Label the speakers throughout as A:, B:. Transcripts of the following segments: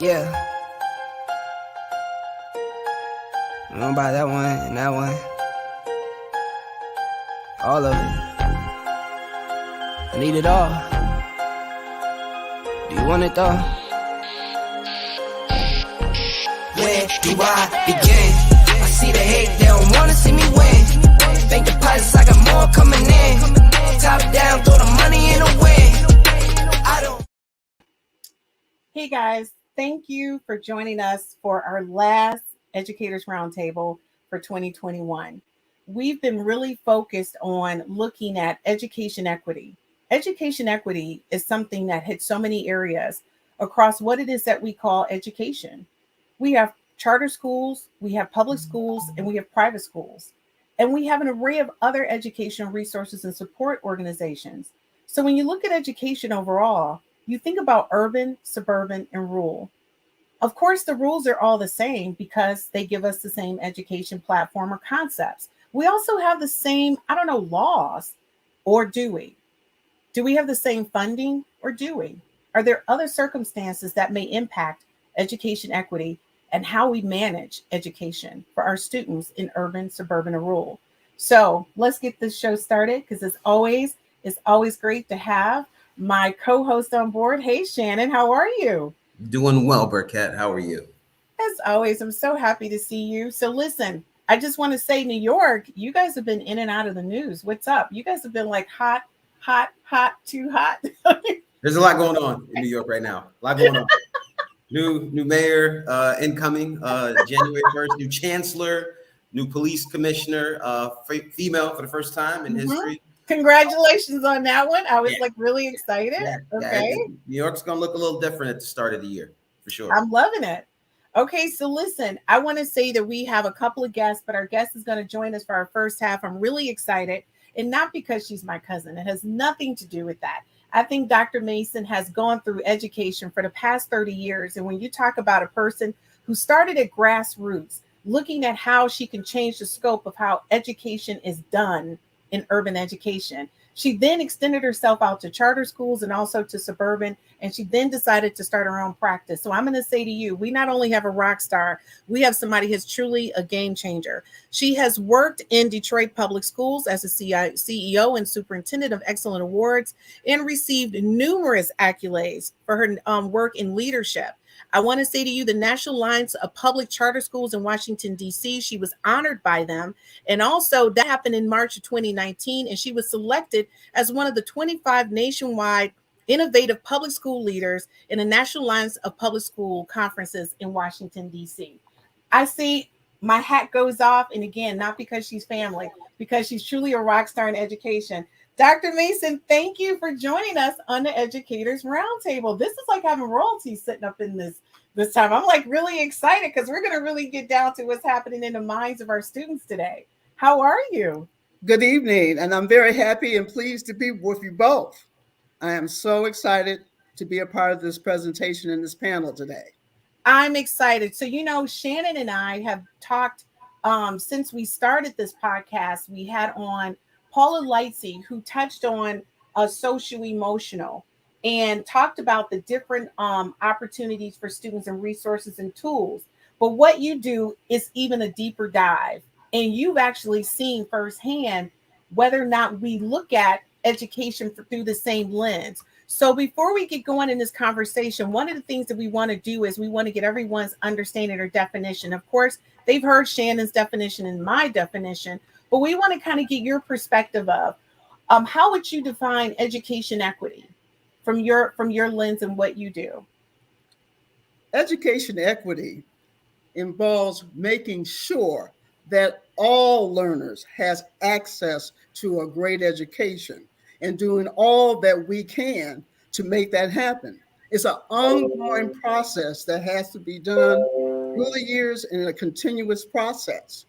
A: Yeah. I'm gonna buy that one and that one. All of it. I need it all. Do you want it though? Where do I begin? I see the hate, they don't wanna see me win. Bank deposits, I got more coming in. Top down, throw the money in the wind.
B: Hey guys, thank you for joining us for our last Educators Roundtable for 2021. We've been really focused on looking at education equity. Education equity is something that hits so many areas across what it is that we call education. We have charter schools, we have public schools, and we have private schools. And we have an array of other educational resources and support organizations. So when you look at education overall, you think about urban, suburban, and rural. Of course, the rules are all the same because they give us the same education platform or concepts. We also have the same, laws, or do we? Do we have the same funding or do we? Are there other circumstances that may impact education equity and how we manage education for our students in urban, suburban, or rural? So let's get this show started because it's always great to have my co-host on board. Hey, Shannon, how are you?
C: Doing well, Burkett. How are you?
B: As always, I'm so happy to see you. So listen, I just want to say, New York, you guys have been in and out of the news. What's up? You guys have been like hot, too hot.
C: There's a lot going on in New York right now. A lot going on. New mayor incoming January 1st, new chancellor, new police commissioner, female for the first time in history.
B: Congratulations on that one. I was really excited.
C: Yeah.
B: Okay.
C: New York's going to look a little different at the start of the year, for sure.
B: I'm loving it. Okay, so listen, I want to say that we have a couple of guests, but our guest is going to join us for our first half. I'm really excited, and not because she's my cousin. It has nothing to do with that. I think Dr. Mason has gone through education for the past 30 years. And when you talk about a person who started at grassroots, looking at how she can change the scope of how education is done in urban education. She then extended herself out to charter schools and also to suburban, and she then decided to start her own practice. So I'm going to say to you, we not only have a rock star, we have somebody who's truly a game changer. She has worked in Detroit Public Schools as a CEO and Superintendent of Excellent Awards and received numerous accolades for her work in leadership. I want to say to you, the National Alliance of Public Charter Schools in Washington, D.C., she was honored by them. And also that happened in March of 2019. And she was selected as one of the 25 nationwide innovative public school leaders in the National Alliance of Public School conferences in Washington, D.C. I see my hat goes off. And again, not because she's family, because she's truly a rock star in education. Dr. Mason, thank you for joining us on the Educators Roundtable. This is like having royalty sitting up in this time. I'm like really excited because we're going to really get down to what's happening in the minds of our students today. How are you?
D: Good evening, and I'm very happy and pleased to be with you both. I am so excited to be a part of this presentation and this panel today.
B: I'm excited. So, Shannon and I have talked since we started this podcast. We had on Paula Lightsey, who touched on socio-emotional and talked about the different opportunities for students and resources and tools. But what you do is even a deeper dive. And you've actually seen firsthand whether or not we look at education through the same lens. So before we get going in this conversation, one of the things that we want to do is we want to get everyone's understanding or definition. Of course, they've heard Shannon's definition and my definition, but we want to kind of get your perspective of how would you define education equity from your lens and what you do?
D: Education equity involves making sure that all learners has access to a great education and doing all that we can to make that happen. It's an ongoing process that has to be done through the years in a continuous process.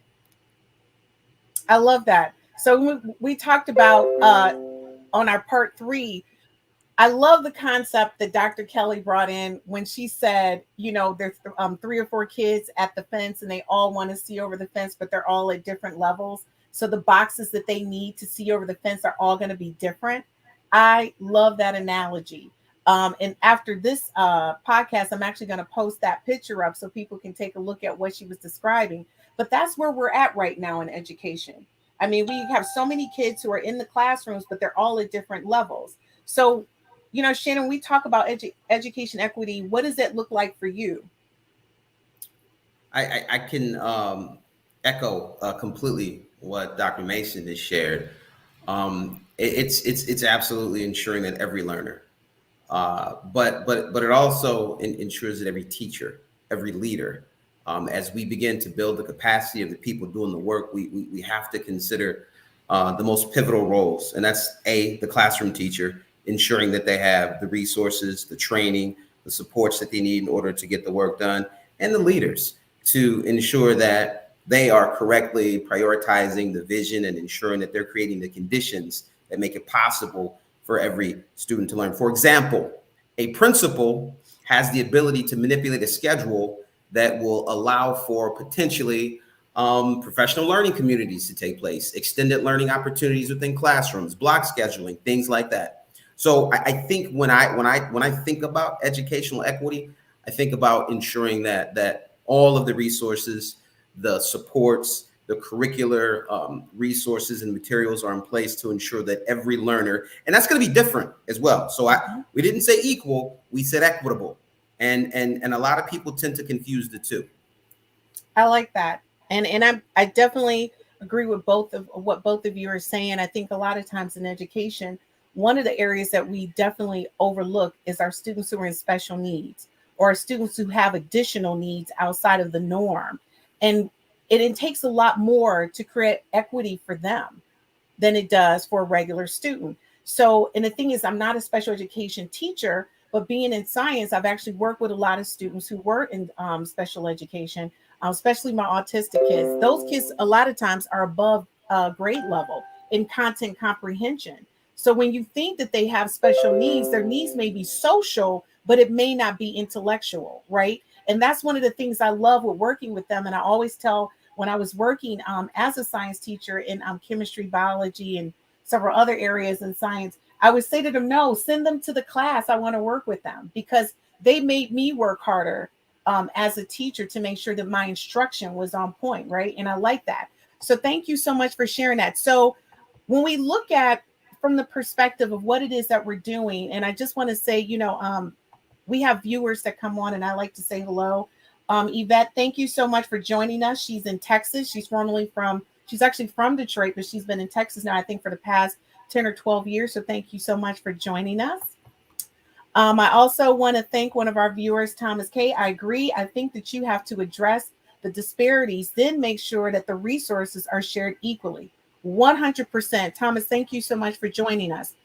B: I love that. So we talked about on our part 3, I love the concept that Dr. Kelly brought in when she said, there's 3 or 4 kids at the fence and they all want to see over the fence, but they're all at different levels. So the boxes that they need to see over the fence are all going to be different. I love that analogy. And after this podcast, I'm actually going to post that picture up so people can take a look at what she was describing. But that's where we're at right now in education. I mean, we have so many kids who are in the classrooms, but they're all at different levels. So, Shannon, we talk about education equity. What does it look like for you?
C: I can echo completely what Dr. Mason has shared. It's absolutely ensuring that every learner, but it also ensures that every teacher, every leader, as we begin to build the capacity of the people doing the work, we have to consider the most pivotal roles, and that's the classroom teacher, ensuring that they have the resources, the training, the supports that they need in order to get the work done, and the leaders to ensure that they are correctly prioritizing the vision and ensuring that they're creating the conditions that make it possible for every student to learn. For example, a principal has the ability to manipulate a schedule that will allow for potentially professional learning communities to take place, extended learning opportunities within classrooms, block scheduling, things like that. So I think when I think about educational equity, I think about ensuring that all of the resources, the supports, the curricular resources and materials are in place to ensure that every learner, and that's going to be different as well. So we didn't say equal, we said equitable. And a lot of people tend to confuse the two.
B: I like that. And I definitely agree with both of what both of you are saying. I think a lot of times in education, one of the areas that we definitely overlook is our students who are in special needs, or students who have additional needs outside of the norm. And it takes a lot more to create equity for them than it does for a regular student. So, and the thing is, I'm not a special education teacher, but being in science, I've actually worked with a lot of students who were in special education, especially my autistic kids. Those kids, a lot of times, are above grade level in content comprehension. So when you think that they have special needs, their needs may be social, but it may not be intellectual, right? And that's one of the things I love with working with them. And I always tell, when I was working as a science teacher in chemistry, biology, and several other areas in science, I would say to them, no, send them to the class. I want to work with them, because they made me work harder as a teacher to make sure that my instruction was on point, right? And I like that. So thank you so much for sharing that. So when we look at from the perspective of what it is that we're doing, and I just want to say, we have viewers that come on, and I like to say hello. Yvette, thank you so much for joining us. She's in Texas. She's actually from Detroit, but she's been in Texas now, I think, for the past 10 or 12 years. So thank you so much for joining us. I also want to thank one of our viewers, Thomas K. I agree. I think that you have to address the disparities, then make sure that the resources are shared equally. 100%. Thomas, thank you so much for joining us.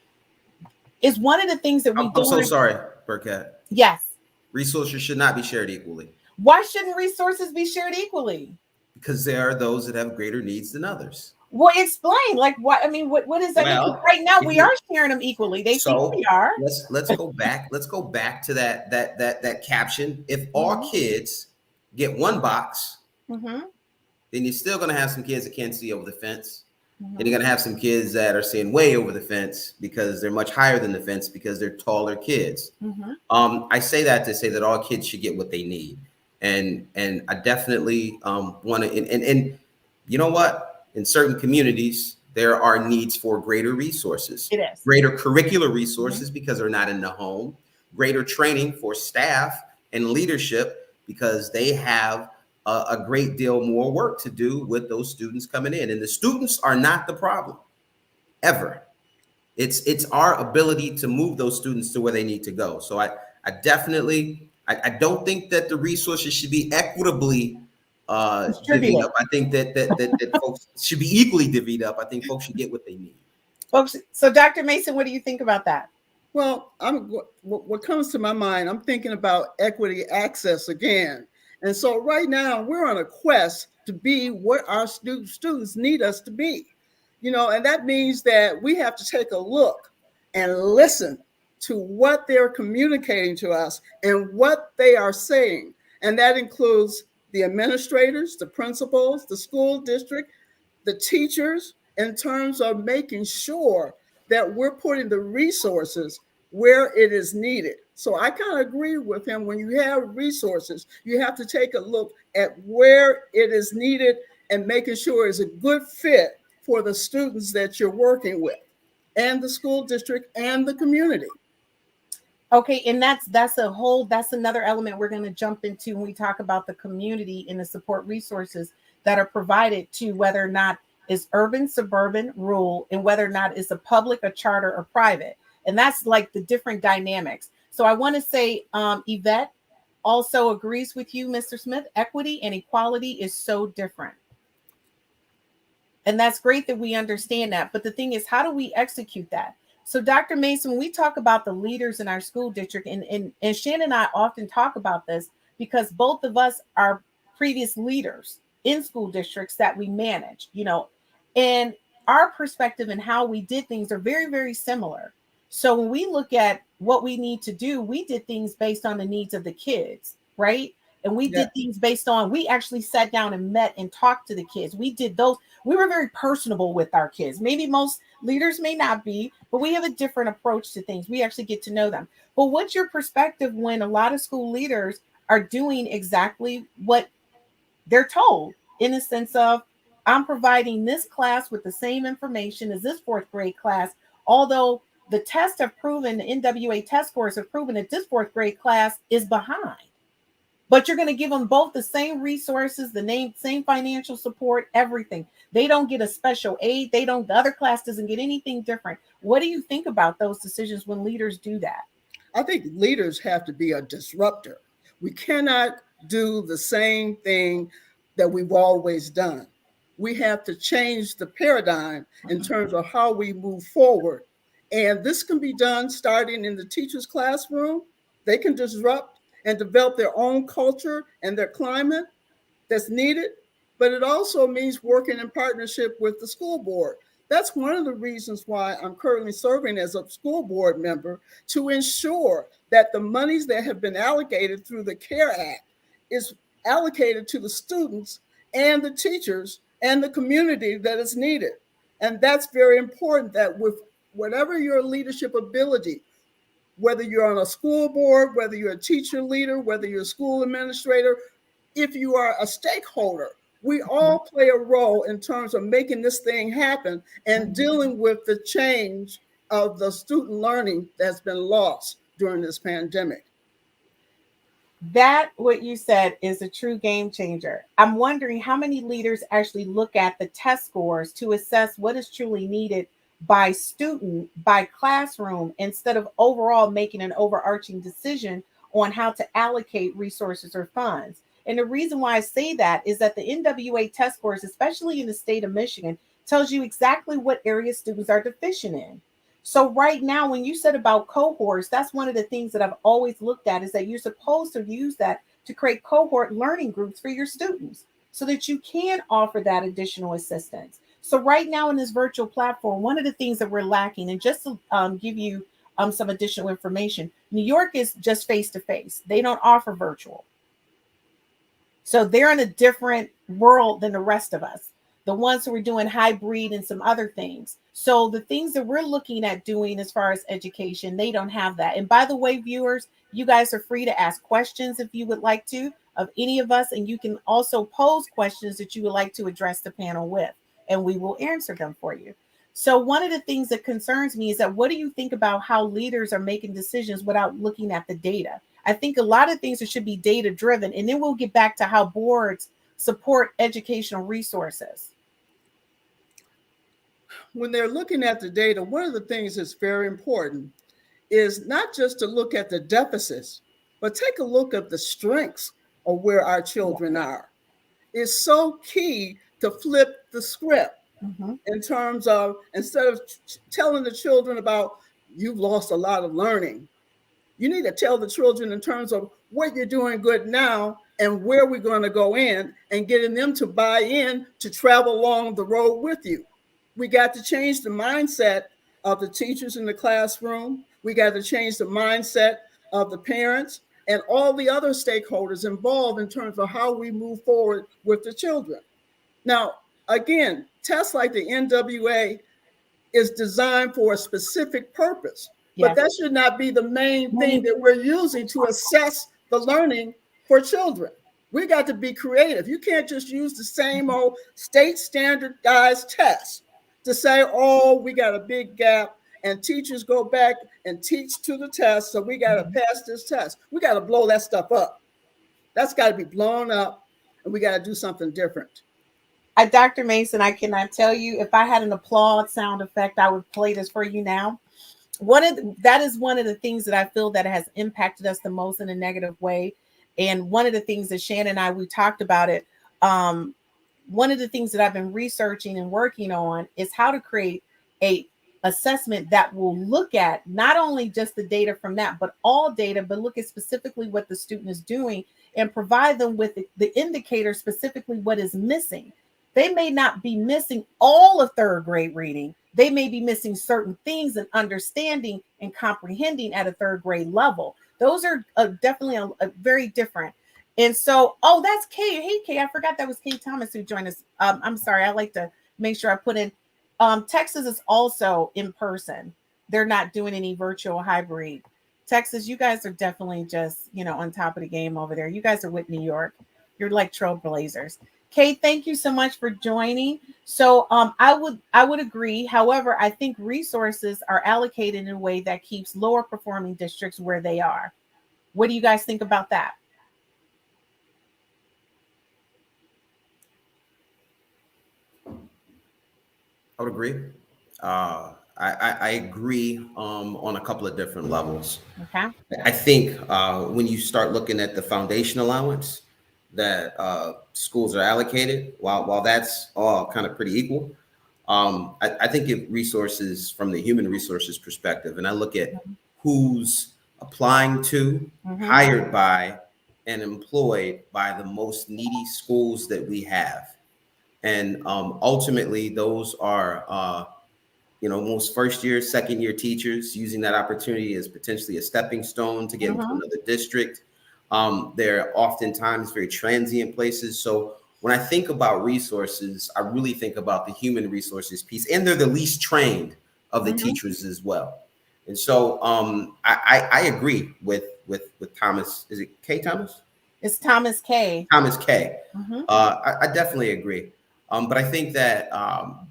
B: Is one of the things that we do.
C: I'm so sorry, Burkett.
B: Yes.
C: Resources should not be shared equally.
B: Why shouldn't resources be shared equally?
C: Because there are those that have greater needs than others.
B: Well, explain. Like, what? I mean, what is that? Well, right now, we are sharing them equally. They think we are.
C: Let's go back. Let's go back to that caption. If all kids get one box, then you're still going to have some kids that can't see over the fence. And you're going to have some kids that are seeing way over the fence because they're much higher than the fence because they're taller kids. I say that to say that all kids should get what they need. And I definitely want to, and you know what? In certain communities, there are needs for greater resources, greater curricular resources because they're not in the home, greater training for staff and leadership because they have a great deal more work to do with those students coming in. And the students are not the problem, ever. It's our ability to move those students to where they need to go. So I definitely, I don't think that the resources should be equitably divvied up. I think that folks should be equally divvied up. I think folks should get what they need.
B: Folks, so Dr. Mason, what do you think about that?
D: Well, what comes to my mind, I'm thinking about equity access again. And so right now we're on a quest to be what our students need us to be, and that means that we have to take a look and listen to what they're communicating to us and what they are saying. And that includes the administrators, the principals, the school district, the teachers, in terms of making sure that we're putting the resources where it is needed. So I kind of agree with him. When you have resources, you have to take a look at where it is needed and making sure it's a good fit for the students that you're working with and the school district and the community.
B: Okay, and that's another element we're going to jump into when we talk about the community and the support resources that are provided to whether or not it's urban, suburban, rural, and whether or not it's a public, a charter, or private. And that's like the different dynamics. So I want to say Yvette also agrees with you, Mr. Smith. Equity and equality is so different. And that's great that we understand that. But the thing is, how do we execute that? So Dr. Mason, when we talk about the leaders in our school district, and Shannon and I often talk about this because both of us are previous leaders in school districts that we manage, and our perspective and how we did things are very, very similar. So when we look at what we need to do, we did things based on the needs of the kids, right? And we did things based on, we actually sat down and met and talked to the kids. We did those. We were very personable with our kids. Maybe most leaders may not be, but we have a different approach to things. We actually get to know them. But what's your perspective when a lot of school leaders are doing exactly what they're told, in the sense of, I'm providing this class with the same information as this fourth grade class, although the tests have proven, the NWA test scores have proven that this fourth grade class is behind. But you're going to give them both the same resources, same financial support, everything. They don't get a special aid. The other class doesn't get anything different. What do you think about those decisions when leaders do that?
D: I think leaders have to be a disruptor. We cannot do the same thing that we've always done. We have to change the paradigm in terms of how we move forward. And this can be done starting in the teacher's classroom. They can disrupt and develop their own culture and their climate that's needed. But it also means working in partnership with the school board. That's one of the reasons why I'm currently serving as a school board member, to ensure that the monies that have been allocated through the CARE Act is allocated to the students and the teachers and the community that is needed. And that's very important, that with whatever your leadership ability, whether you're on a school board, whether you're a teacher leader, whether you're a school administrator, if you are a stakeholder, we all play a role in terms of making this thing happen and dealing with the change of the student learning that's been lost during this pandemic.
B: That, what you said, is a true game changer. I'm wondering how many leaders actually look at the test scores to assess what is truly needed by student, by classroom, instead of overall making an overarching decision on how to allocate resources or funds. And the reason why I say that is that the NWA test scores, especially in the state of Michigan, tells you exactly what areas students are deficient in. So right now, when you said about cohorts, that's one of the things that I've always looked at, is that you're supposed to use that to create cohort learning groups for your students so that you can offer that additional assistance. So right now in this virtual platform, one of the things that we're lacking, and just to give you some additional information, New York is just face-to-face. They don't offer virtual. So they're in a different world than the rest of us, the ones who are doing hybrid and some other things. So the things that we're looking at doing as far as education, they don't have that. And by the way, viewers, you guys are free to ask questions if you would like to of any of us. And you can also pose questions that you would like to address the panel with, and we will answer them for you. So one of the things that concerns me is that, what do you think about how leaders are making decisions without looking at the data? I think a lot of things that should be data driven, and then we'll get back to how boards support educational resources.
D: When they're looking at the data, one of the things that's very important is not just to look at the deficits, but take a look at the strengths of where our children are. It's so key to flip the script in terms of, instead of telling the children about, you've lost a lot of learning, you need to tell the children in terms of what you're doing good now and where we're going to go in, and getting them to buy in to travel along the road with you. We got to change the mindset of the teachers in the classroom. We got to change the mindset of the parents and all the other stakeholders involved in terms of how we move forward with the children. Now, again, tests like the NWA is designed for a specific purpose. But
B: Yes.
D: that should not be the main thing that we're using to assess the learning for children. We got to be creative. You can't just use the same old state standardized test to say, oh, we got a big gap and teachers go back and teach to the test. So we got to pass this test. We got to blow that stuff up. That's got to be blown up, and we got to do something different.
B: Dr. Mason, I cannot tell you, if I had an applaud sound effect, I would play this for you now. That is one of the things that I feel that has impacted us the most in a negative way. And one of the things that Shannon and I, we talked about it. One of the things that I've been researching and working on is how to create a assessment that will look at not only just the data from that, but all data, but look at specifically what the student is doing and provide them with the indicator, specifically what is missing. They may not be missing all of third grade reading. They may be missing certain things and understanding and comprehending at a third grade level. Those are definitely a very different. And so, oh, that's Kay. Hey, Kay, I forgot that was Kay Thomas who joined us. I'm sorry. I like to make sure I put in. Texas is also in person. They're not doing any virtual hybrid. Texas, you guys are definitely just, on top of the game over there. You guys are with New York. You're like trailblazers. Kay, thank you so much for joining. So I would agree. However, I think resources are allocated in a way that keeps lower performing districts where they are. What do you guys think about that?
C: I would agree. I agree on a couple of different levels.
B: Okay.
C: I think when you start looking at the foundation allowance that schools are allocated, while that's all kind of pretty equal, I think of resources from the human resources perspective, and I look at who's applying to, hired by, and employed by the most needy schools that we have. And ultimately, those are, most first year, second year teachers using that opportunity as potentially a stepping stone to get into another district. They're oftentimes very transient places. So when I think about resources, I really think about the human resources piece, and they're the least trained of the teachers as well. And so I agree with Thomas. Is it K Thomas?
B: It's Thomas K.
C: Thomas K. I definitely agree. But I think that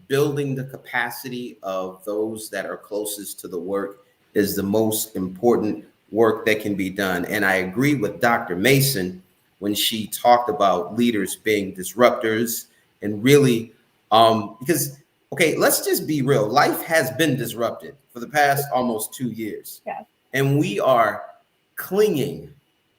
C: building the capacity of those that are closest to the work is the most important work that can be done. And I agree with Dr. Mason when she talked about leaders being disruptors and really, because, okay, let's just be real. Life has been disrupted for the past almost 2 years.
B: Yeah. And
C: we are clinging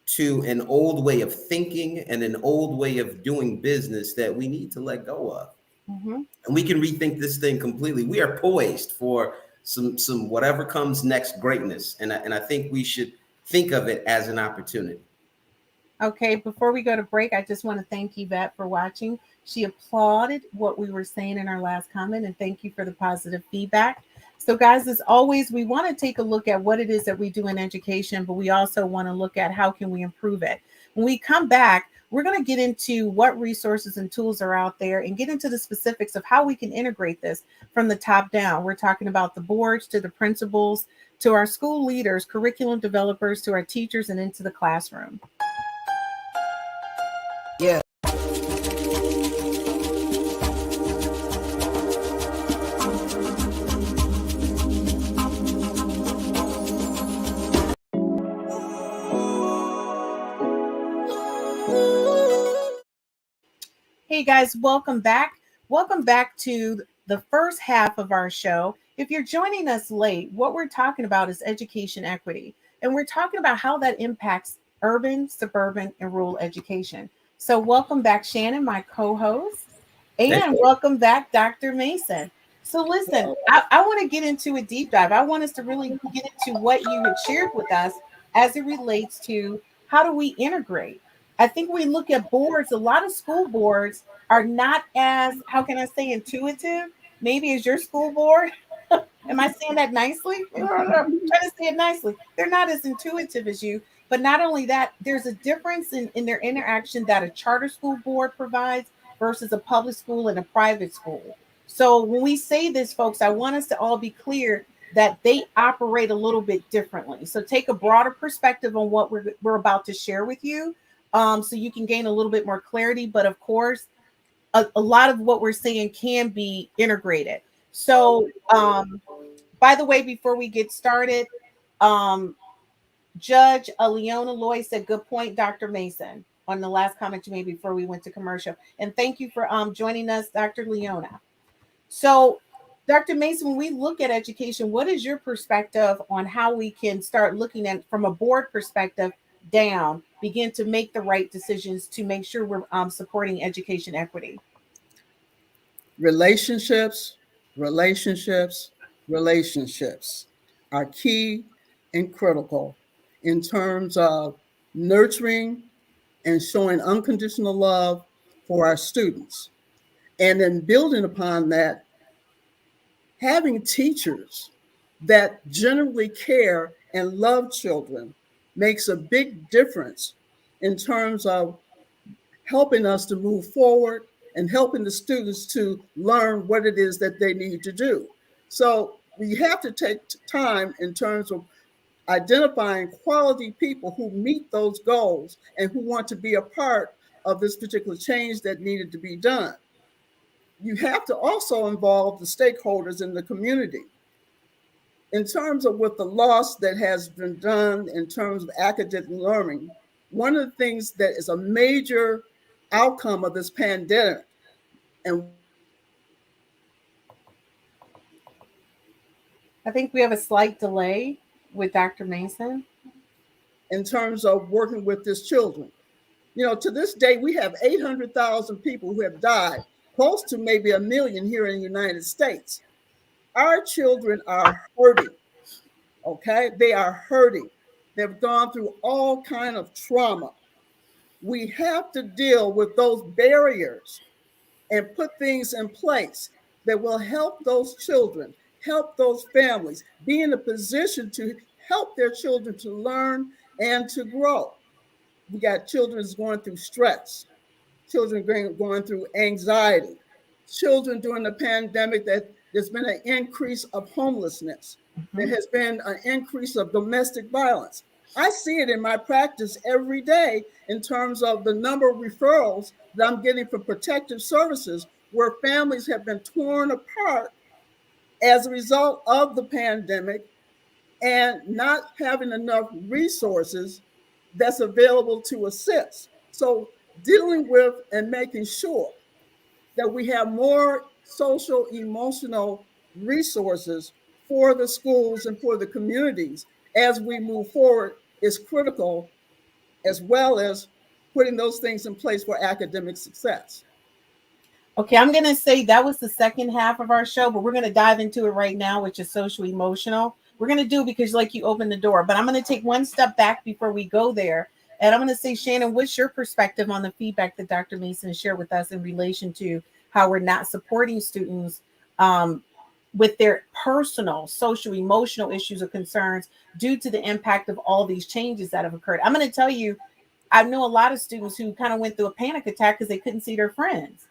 C: to an old way of thinking and an old way of doing business that we need to let go of. And we can rethink this thing completely. We are poised for some whatever comes next greatness. And I think we should think of it as an opportunity.
B: Okay, before we go to break, I just want to thank Yvette for watching. She applauded what we were saying in our last comment, and thank you for the positive feedback. So guys, as always, we want to take a look at what it is that we do in education, but we also want to look at how can we improve it. When we come back, we're going to get into what resources and tools are out there and get into the specifics of how we can integrate this from the top down. We're talking about the boards to the principals, to our school leaders, curriculum developers, to our teachers, and into the classroom.
A: Yeah.
B: Hey guys, welcome back. Welcome back to the first half of our show. If you're joining us late, what we're talking about is education equity. And we're talking about how that impacts urban, suburban, and rural education. So welcome back, Shannon, my co-host. And welcome back, Dr. Mason. So listen, I want to get into a deep dive. I want us to really get into what you had shared with us as it relates to how do we integrate. I think we look at boards, a lot of school boards are not as, how can I say, intuitive, maybe as your school board. Am I saying that nicely? I'm trying to say it nicely. They're not as intuitive as you, but not only that, there's a difference in their interaction that a charter school board provides versus a public school and a private school. So when we say this, folks, I want us to all be clear that they operate a little bit differently. So take a broader perspective on what we're about to share with you, so you can gain a little bit more clarity. But of course, a lot of what we're saying can be integrated. So, by the way, before we get started, um, Judge Leona Lloyd said, "Good point, Dr. Mason," on the last comment you made before we went to commercial. And thank you for joining us, Dr. Leona. So, Dr. Mason, when we look at education, what is your perspective on how we can start looking at from a board perspective down, begin to make the right decisions to make sure we're supporting education equity?
D: Relationships, relationships, relationships are key and critical in terms of nurturing and showing unconditional love for our students. And then building upon that, having teachers that genuinely care and love children makes a big difference in terms of helping us to move forward and helping the students to learn what it is that they need to do. So we have to take time in terms of identifying quality people who meet those goals and who want to be a part of this particular change that needed to be done. You have to also involve the stakeholders in the community. In terms of with the loss that has been done in terms of academic learning, one of the things that is a major outcome of this pandemic, and
B: I think we have a slight delay with Dr. Mason.
D: in terms of working with these children, to this day, we have 800,000 people who have died, close to maybe 1 million here in the United States. Our children are hurting, okay? They are hurting. They've gone through all kind of trauma. We have to deal with those barriers and put things in place that will help those children, help those families be in a position to help their children to learn and to grow. We got children going through stress, children going through anxiety, children during the pandemic that there's been an increase of homelessness. There has been an increase of domestic violence. I see it in my practice every day in terms of the number of referrals that I'm getting from protective services where families have been torn apart as a result of the pandemic and not having enough resources that's available to assist. So dealing with and making sure that we have more social, emotional resources for the schools and for the communities as we move forward is critical, as well as putting those things in place for academic success.
B: Okay, I'm going to say that was the second half of our show, but we're going to dive into it right now, which is social emotional. We're going to do it because like you opened the door, but I'm going to take one step back before we go there. And I'm going to say, Shannon, what's your perspective on the feedback that Dr. Mason shared with us in relation to how we're not supporting students with their personal, social, emotional issues or concerns due to the impact of all these changes that have occurred? I'm going to tell you, I know a lot of students who kind of went through a panic attack because they couldn't see their friends.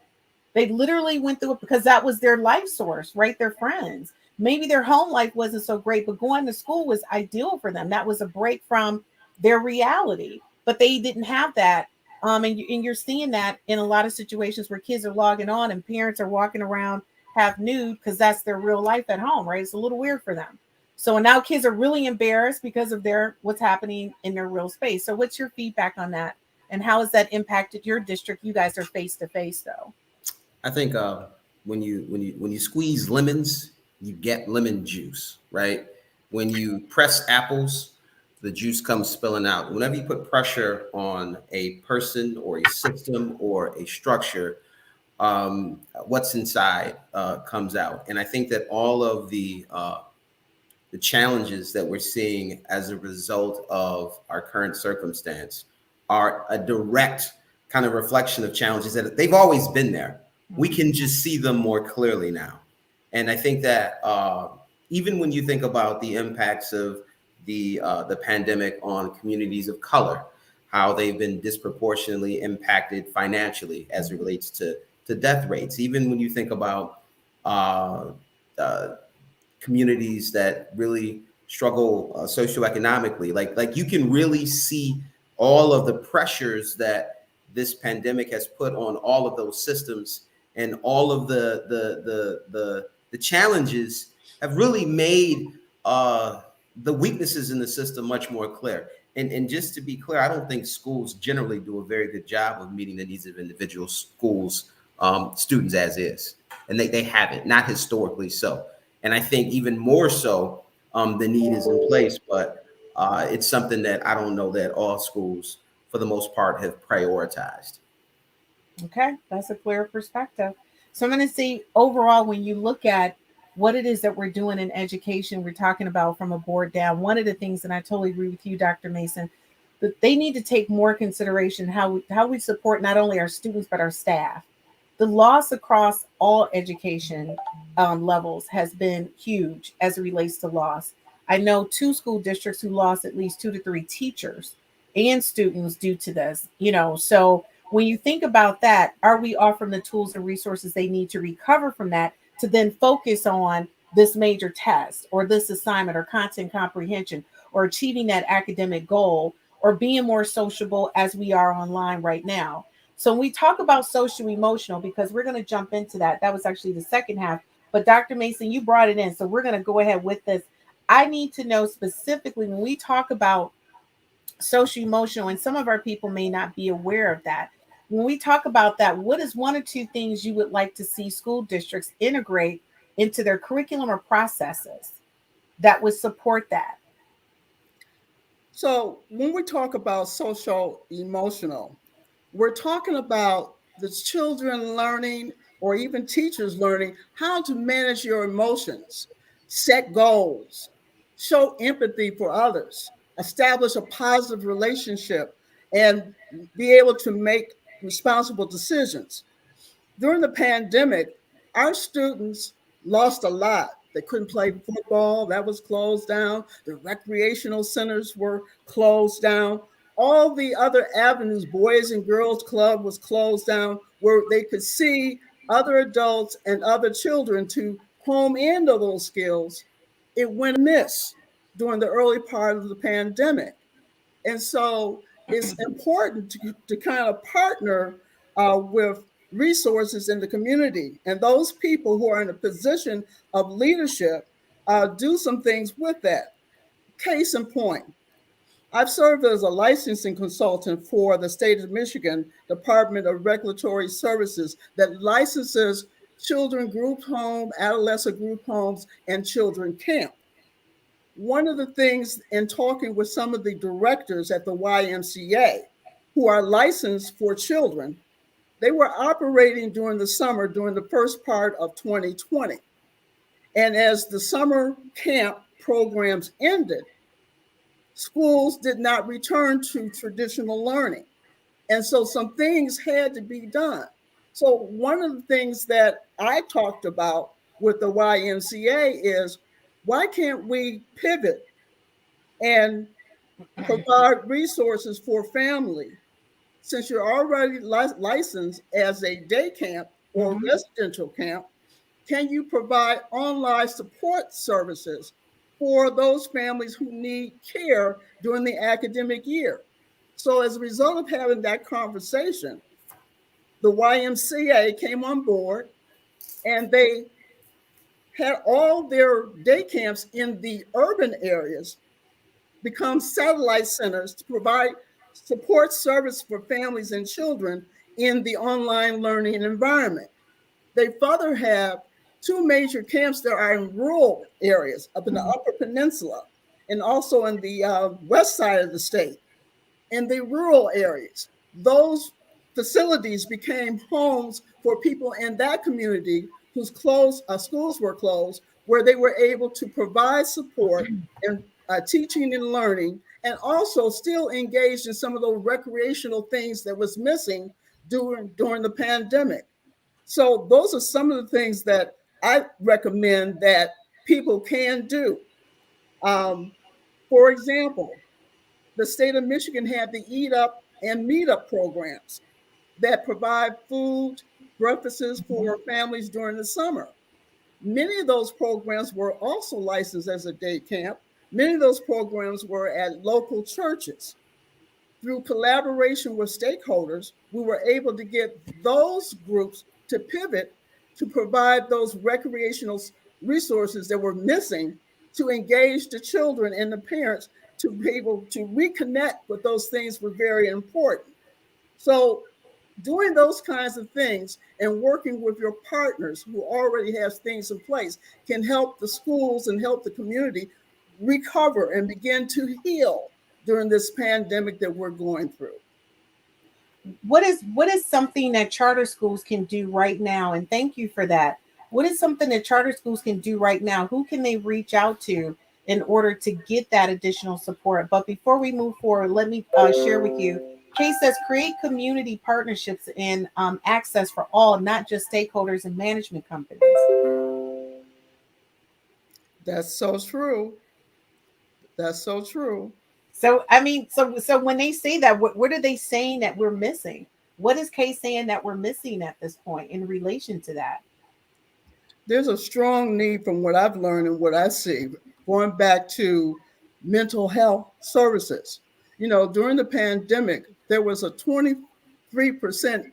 B: They literally went through it because that was their life source, right? Their friends. Maybe their home life wasn't so great, but going to school was ideal for them. That was a break from their reality, but they didn't have that. And you're seeing that in a lot of situations where kids are logging on and parents are walking around half nude because that's their real life at home, right? It's a little weird for them. So now kids are really embarrassed because of what's happening in their real space. So what's your feedback on that? And how has that impacted your district? You guys are face to face though.
C: I think when you squeeze lemons, you get lemon juice, right? When you press apples, the juice comes spilling out. Whenever you put pressure on a person or a system or a structure, what's inside comes out. And I think that all of the challenges that we're seeing as a result of our current circumstance are a direct kind of reflection of challenges that they've always been there. We can just see them more clearly now. And I think that even when you think about the impacts of the pandemic on communities of color, how they've been disproportionately impacted financially as it relates to death rates, even when you think about communities that really struggle socioeconomically. Like you can really see all of the pressures that this pandemic has put on all of those systems, and all of the challenges have really made the weaknesses in the system much more clear. And just to be clear, I don't think schools generally do a very good job of meeting the needs of individual schools, students as is. And they haven't, not historically so. And I think even more so, the need is in place, but it's something that I don't know that all schools, for the most part, have prioritized.
B: Okay, that's a clear perspective. So I'm going to say overall, when you look at what it is that we're doing in education, we're talking about from a board down. One of the things, and I totally agree with you, Dr. Mason, that they need to take more consideration how we support not only our students but our staff. The loss across all education levels has been huge as it relates to loss. I know 2 school districts who lost at least 2 to 3 teachers and students due to this. So when you think about that, are we offering the tools and resources they need to recover from that, to then focus on this major test or this assignment or content comprehension or achieving that academic goal or being more sociable as we are online right now? So when we talk about social emotional, because we're going to jump into that, that was actually the second half, but Dr. Mason, you brought it in. So we're going to go ahead with this. I need to know specifically when we talk about social emotional, and some of our people may not be aware of that. When we talk about that, what is 1 or 2 things you would like to see school districts integrate into their curriculum or processes that would support that?
D: So when we talk about social emotional, we're talking about the children learning, or even teachers learning, how to manage your emotions, set goals, show empathy for others, establish a positive relationship, and be able to make responsible decisions. During the pandemic, our students lost a lot. They couldn't play football, that was closed down. The recreational centers were closed down. All the other avenues, Boys and Girls Club was closed down, where they could see other adults and other children to home into those skills. It went amiss during the early part of the pandemic. And so it's important to kind of partner with resources in the community, and those people who are in a position of leadership do some things with that. Case in point, I've served as a licensing consultant for the state of Michigan Department of Regulatory Services that licenses children group home, adolescent group homes, and children camp. One of the things in talking with some of the directors at the YMCA who are licensed for children, they were operating during the summer, during the first part of 2020. And as the summer camp programs ended, schools did not return to traditional learning. And so some things had to be done. So one of the things that I talked about with the YMCA is, why can't we pivot and provide resources for family? Since you're already licensed as a day camp or residential camp, can you provide online support services for those families who need care during the academic year? So as a result of having that conversation, the YMCA came on board, and they had all their day camps in the urban areas become satellite centers to provide support service for families and children in the online learning environment. They further have 2 major camps that are in rural areas up in the Upper Peninsula and also in the west side of the state. In the rural areas, those facilities became homes for people in that community whose schools were closed, where they were able to provide support and teaching and learning, and also still engaged in some of those recreational things that was missing during the pandemic. So those are some of the things that I recommend that people can do. For example, the state of Michigan had the Eat Up and Meet Up programs that provide food, breakfasts for families during the summer. Many of those programs were also licensed as a day camp. Many of those programs were at local churches. Through collaboration with stakeholders, we were able to get those groups to pivot to provide those recreational resources that were missing to engage the children and the parents to be able to reconnect with those things were very important. So doing those kinds of things and working with your partners who already have things in place can help the schools and help the community recover and begin to heal during this pandemic that we're going through.
B: What is something that charter schools can do right now? And thank you for that. What is something that charter schools can do right now? Who can they reach out to in order to get that additional support? But before we move forward, let me share with you. Kay says create community partnerships and access for all, not just stakeholders and management companies.
D: That's so true. That's so true.
B: So, I mean, so when they say that, what are they saying that we're missing? What is Kay saying that we're missing at this point in relation to that?
D: There's a strong need from what I've learned and what I see, going back to mental health services. You know, during the pandemic, there was a 23%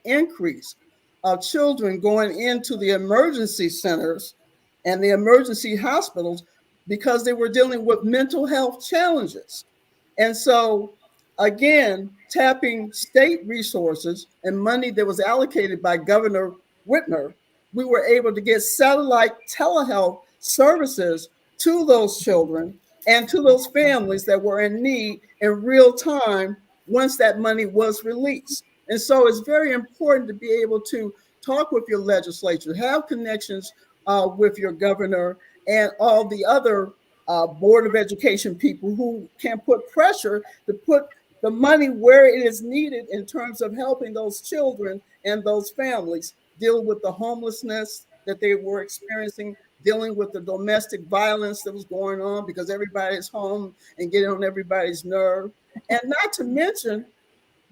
D: increase of children going into the emergency centers and the emergency hospitals because they were dealing with mental health challenges. And so, again, tapping state resources and money that was allocated by Governor Whitmer, we were able to get satellite telehealth services to those children and to those families that were in need in real time once that money was released. And so it's very important to be able to talk with your legislature, have connections with your governor and all the other Board of Education people who can put pressure to put the money where it is needed in terms of helping those children and those families deal with the homelessness that they were experiencing, dealing with the domestic violence that was going on because everybody's home and getting on everybody's nerve. And not to mention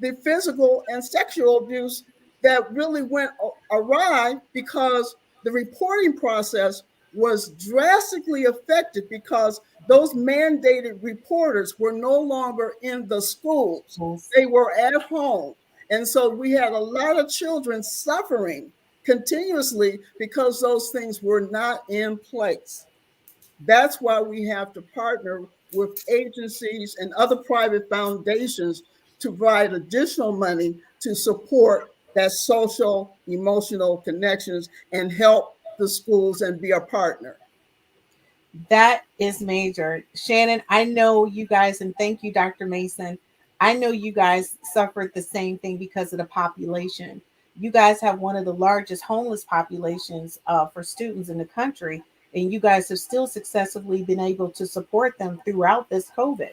D: the physical and sexual abuse that really went awry because the reporting process was drastically affected because those mandated reporters were no longer in the schools. They were at home. And so we had a lot of children suffering continuously because those things were not in place. That's why we have to partner with agencies and other private foundations to provide additional money to support that social, emotional connections and help the schools and be a partner.
B: That is major. Shannon, I know you guys, and thank you, Dr. Mason. I know you guys suffered the same thing because of the population. You guys have one of the largest homeless populations for students in the country, and you guys have still successfully been able to support them throughout this COVID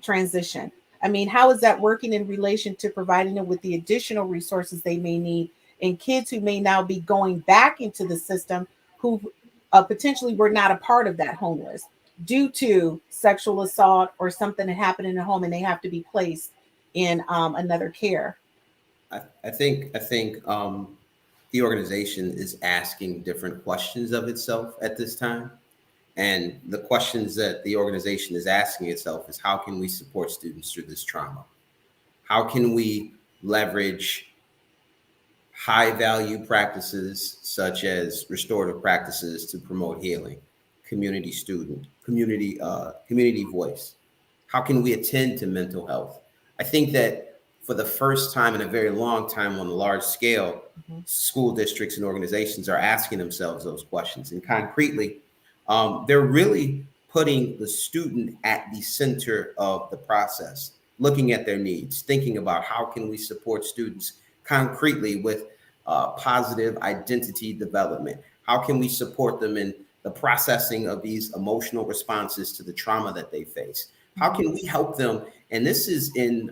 B: transition. I mean, how is that working in relation to providing them with the additional resources they may need, and kids who may now be going back into the system who potentially were not a part of that homeless due to sexual assault or something that happened in the home and they have to be placed in another care?
C: I think the organization is asking different questions of itself at this time. And the questions that the organization is asking itself is, how can we support students through this trauma? How can we leverage high value practices such as restorative practices to promote healing, community voice? How can we attend to mental health? I think that for the first time in a very long time on a large scale, school districts and organizations are asking themselves those questions. And concretely, they're really putting the student at the center of the process, looking at their needs, thinking about how can we support students concretely with positive identity development? How can we support them in the processing of these emotional responses to the trauma that they face? How can we help them? And this is in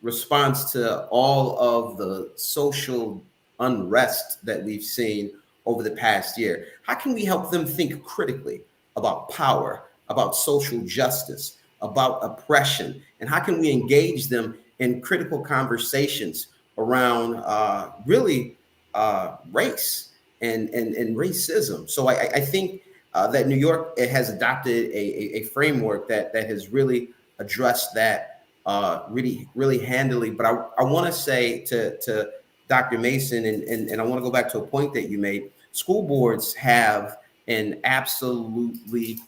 C: response to all of the social unrest that we've seen over the past year. How can we help them think critically about power, about social justice, about oppression? And how can we engage them in critical conversations around race and racism. So I think that New York, it has adopted a framework that has really addressed that really handily. But I want to say to Dr. Mason, and I want to go back to a point that you made. School boards have an absolutely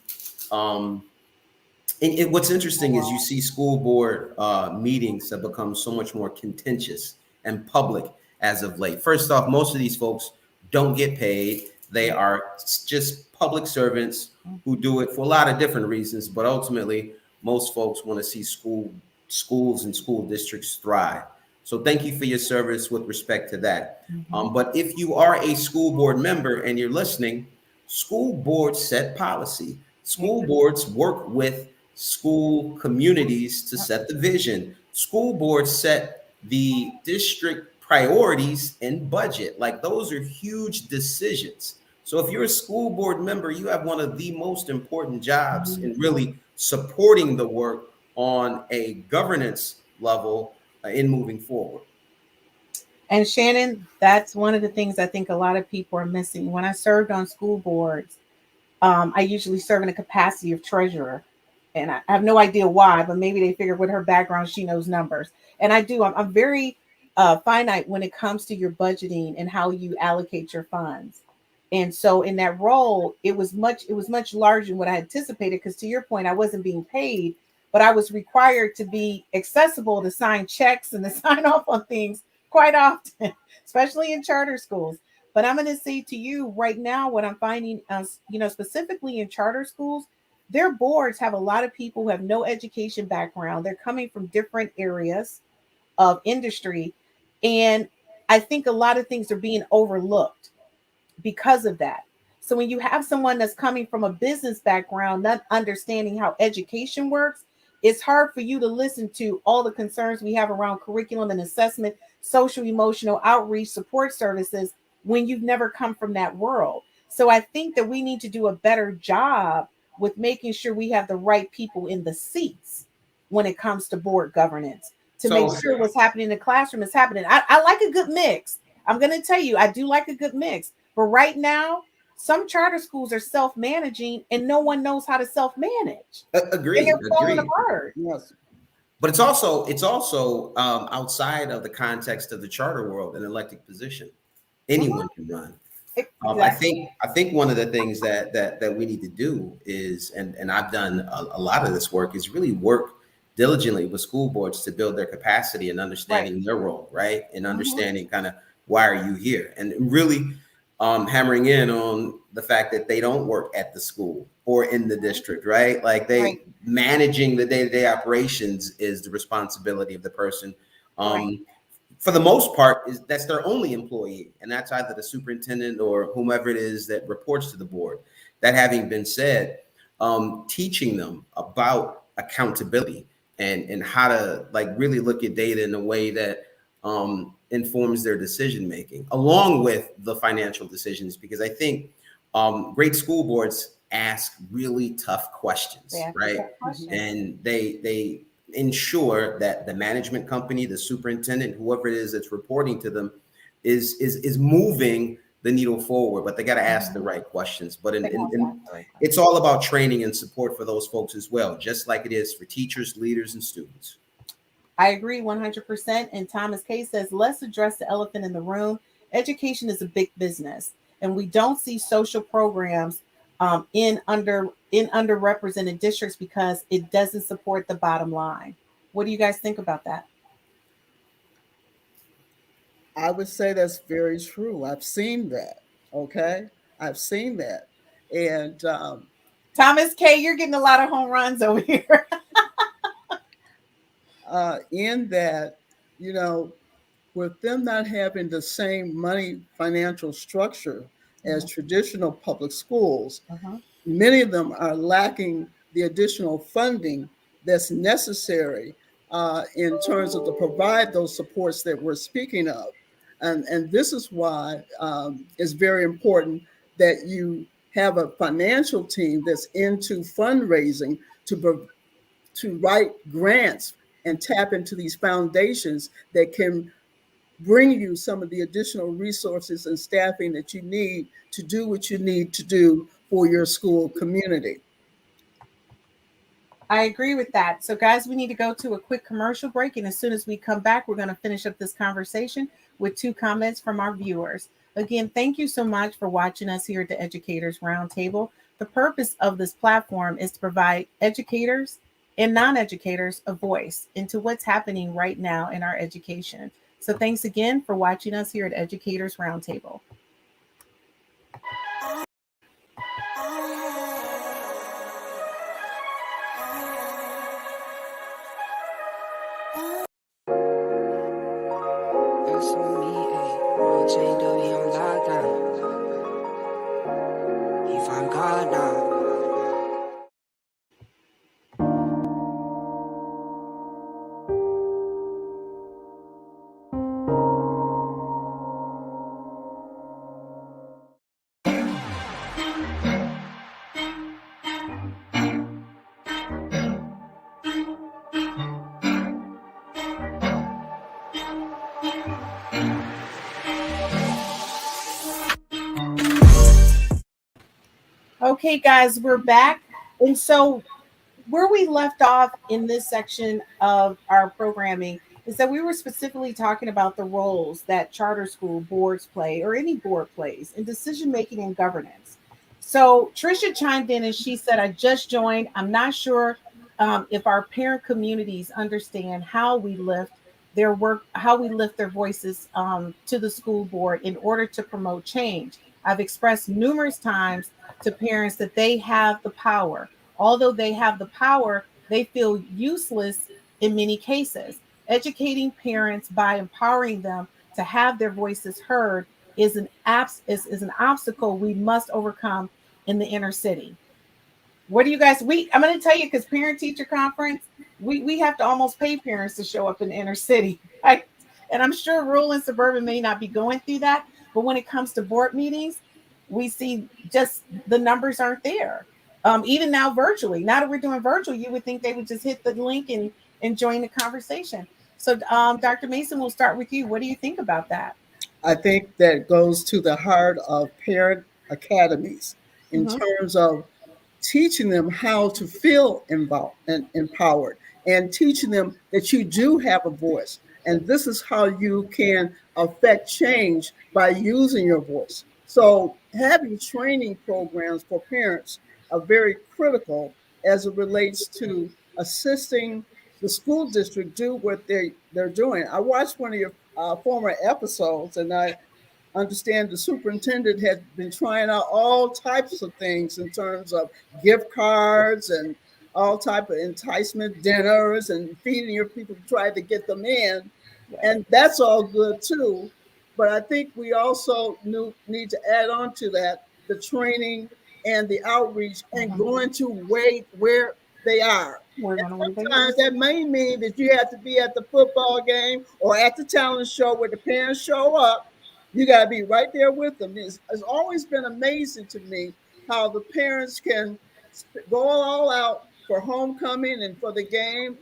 C: and what's interesting is you see school board meetings have become so much more contentious and public as of late. First off, most of these folks don't get paid. They are just public servants who do it for a lot of different reasons, but ultimately, most folks want to see schools and school districts thrive. So thank you for your service with respect to that. But if you are a school board member and you're listening, school boards set policy. School boards work with school communities to set the vision. School boards set the district priorities and budget. Like, those are huge decisions. So if you're a school board member, you have one of the most important jobs in really supporting the work on a governance level in moving forward.
B: And Shannon, that's one of the things I think a lot of people are missing. When I served on school boards, I usually serve in the capacity of treasurer. And I have no idea why, but maybe they figured with her background, she knows numbers. And I do. I'm very finite when it comes to your budgeting and how you allocate your funds. And so in that role, it was much larger than what I anticipated, because to your point, I wasn't being paid, but I was required to be accessible to sign checks and to sign off on things quite often, especially in charter schools. But I'm going to say to you right now, what I'm finding, specifically in charter schools, their boards have a lot of people who have no education background. They're coming from different areas of industry. And I think a lot of things are being overlooked because of that. So when you have someone that's coming from a business background, not understanding how education works, it's hard for you to listen to all the concerns we have around curriculum and assessment, social emotional outreach, support services, when you've never come from that world. So I think that we need to do a better job with making sure we have the right people in the seats when it comes to board governance, to make sure what's happening in the classroom is happening. I like a good mix. I'm going to tell you, I do like a good mix. But right now, some charter schools are self-managing and no one knows how to self-manage.
C: Agreed.
B: They're falling apart.
D: Yes.
C: But it's also outside of the context of the charter world, an elected position. Anyone can run.
B: Exactly.
C: I think one of the things that we need to do is, and I've done a lot of this work, is really work diligently with school boards to build their capacity and understanding their role, right? And understanding kind of, why are you here? And really hammering in on the fact that they don't work at the school or in the district, right? Like managing the day-to-day operations is the responsibility of the person. For the most part, that's their only employee, and that's either the superintendent or whomever it is that reports to the board. That having been said, teaching them about accountability and how to really look at data in a way that informs their decision making, along with the financial decisions, because I think great school boards ask really tough questions, right? And they ensure that the management company, the superintendent, whoever it is that's reporting to them, is moving the needle forward. But they got to ask the right questions. But it's all about training and support for those folks as well, just like it is for teachers, leaders, and students.
B: I agree 100%. And Thomas K says, let's address the elephant in the room. Education is a big business, and we don't see social programs in underrepresented districts because it doesn't support the bottom line. What do you guys think about that?
D: I would say that's very true. I've seen that. Okay. I've seen that. And
B: Thomas K, you're getting a lot of home runs over here.
D: In that, with them not having the same financial structure as traditional public schools, many of them are lacking the additional funding that's necessary in terms of to provide those supports that we're speaking of. And this is why it's very important that you have a financial team that's into fundraising to write grants and tap into these foundations that can bring you some of the additional resources and staffing that you need to do what you need to do for your school community.
B: I agree with that. So, guys, we need to go to a quick commercial break. And as soon as we come back, we're going to finish up this conversation with 2 comments from our viewers. Again, thank you so much for watching us here at the Educators Roundtable. The purpose of this platform is to provide educators and non-educators a voice into what's happening right now in our education. So thanks again for watching us here at Educators Roundtable. Okay, guys, we're back. And so where we left off in this section of our programming is that we were specifically talking about the roles that charter school boards play, or any board plays, in decision making and governance. So Trisha chimed in and she said, I just joined. I'm not sure if our parent communities understand how we lift their work, how we lift their voices to the school board in order to promote change. I've expressed numerous times to parents that they have the power. Although they have the power, they feel useless in many cases. Educating parents by empowering them to have their voices heard is an obstacle we must overcome in the inner city. What do you guys, I'm going to tell you, because parent teacher conference, we have to almost pay parents to show up in the inner city. Right? And I'm sure rural and suburban may not be going through that. But when it comes to board meetings, we see just the numbers aren't there. Even now virtually. Now that we're doing virtual, you would think they would just hit the link and join the conversation. So Dr. Mason, we'll start with you. What do you think about that?
D: I think that goes to the heart of parent academies in terms of teaching them how to feel involved and empowered, and teaching them that you do have a voice. And this is how you can affect change, by using your voice. So having training programs for parents are very critical as it relates to assisting the school district do what they're doing. I watched one of your former episodes, and I understand the superintendent has been trying out all types of things in terms of gift cards and all type of enticement dinners and feeding your people to try to get them in. And that's all good too. But I think we also need to add on to that the training and the outreach, and going to where they are. And sometimes that may mean that you have to be at the football game or at the talent show where the parents show up. You got to be right there with them. It's always been amazing to me how the parents can go all out for homecoming and for the game,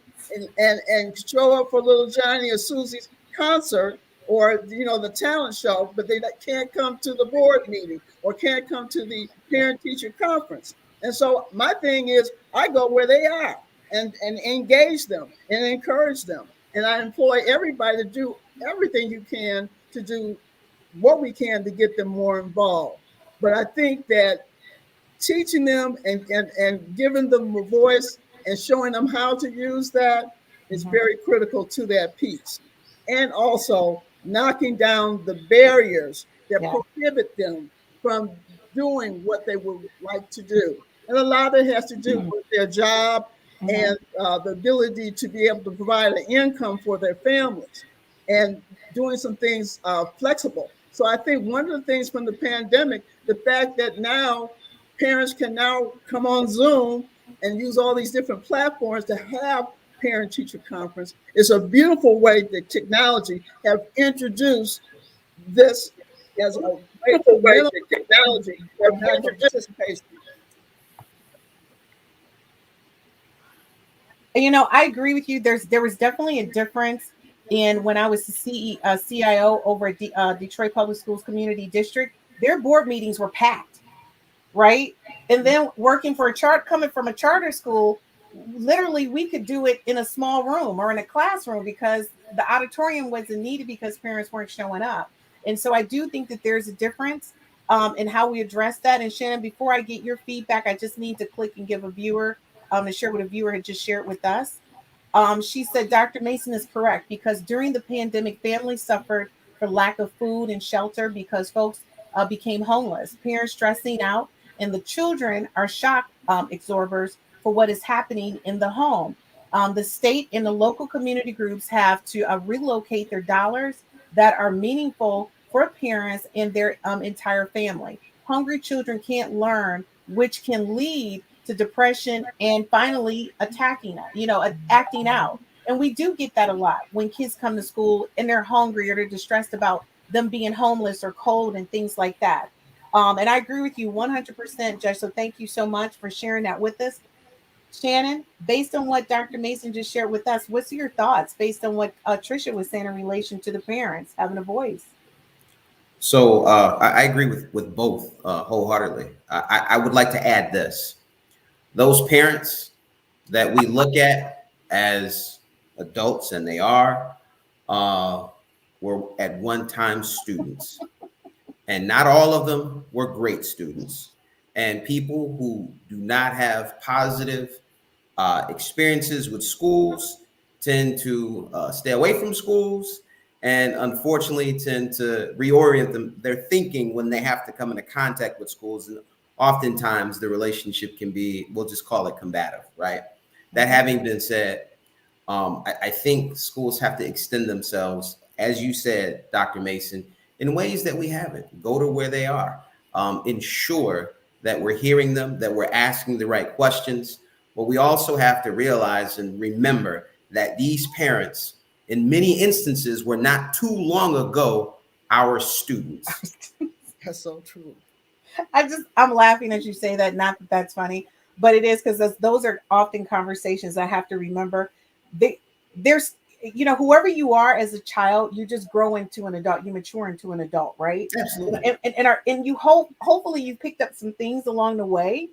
D: and show up for little Johnny or Susie's concert, or the talent show, but they can't come to the board meeting or can't come to the parent teacher conference. And so my thing is, I go where they are and engage them and encourage them. And I employ everybody to do everything you can to do what we can to get them more involved. But I think that teaching them and giving them a voice and showing them how to use that is very critical to that piece. And also knocking down the barriers that prohibit them from doing what they would like to do. And a lot of it has to do with their job and the ability to be able to provide an income for their families, and doing some things flexible. So I think one of the things from the pandemic, the fact that now parents can now come on Zoom and use all these different platforms to have parent-teacher conference, is a beautiful way that technology have introduced this as a beautiful way that technology have participation.
B: I agree with you. There was definitely a difference And when I was the CIO over at the Detroit Public Schools Community District, their board meetings were packed, right? And then working for coming from a charter school, literally we could do it in a small room or in a classroom because the auditorium wasn't needed because parents weren't showing up. And so I do think that there's a difference in how we address that. And Shannon, before I get your feedback, I just need to click and give a viewer and share what a viewer had just shared with us. She said Dr. Mason is correct because during the pandemic, families suffered for lack of food and shelter because folks became homeless, parents stressing out, and the children are shock absorbers for what is happening in the home. The state and the local community groups have to relocate their dollars that are meaningful for parents and their entire family. Hungry children can't learn, which can lead to depression and finally acting out. And we do get that a lot when kids come to school and they're hungry or they're distressed about them being homeless or cold and things like that. And I agree with you 100%, Judge. So thank you so much for sharing that with us. Shannon, based on what Dr. Mason just shared with us, what's your thoughts based on what Trisha was saying in relation to the parents having a voice?
C: So I agree with both wholeheartedly. I would like to add this. Those parents that we look at as adults, and they were at one time students. And not all of them were great students. And people who do not have positive experiences with schools tend to stay away from schools and unfortunately tend to reorient their thinking when they have to come into contact with schools. And oftentimes the relationship can be, we'll just call it combative, right? That having been said, I think schools have to extend themselves, as you said, Dr. Mason, in ways that we haven't. Go to where they are. Ensure that we're hearing them, that we're asking the right questions. But we also have to realize and remember that these parents, in many instances, were not too long ago our students.
D: That's so true.
B: I'm laughing as you say that, not that that's funny, but it is because those are often conversations I have to remember. There's, whoever you are as a child, you just grow into an adult, you mature into an adult, right?
C: Absolutely.
B: And you hopefully you picked up some things along the way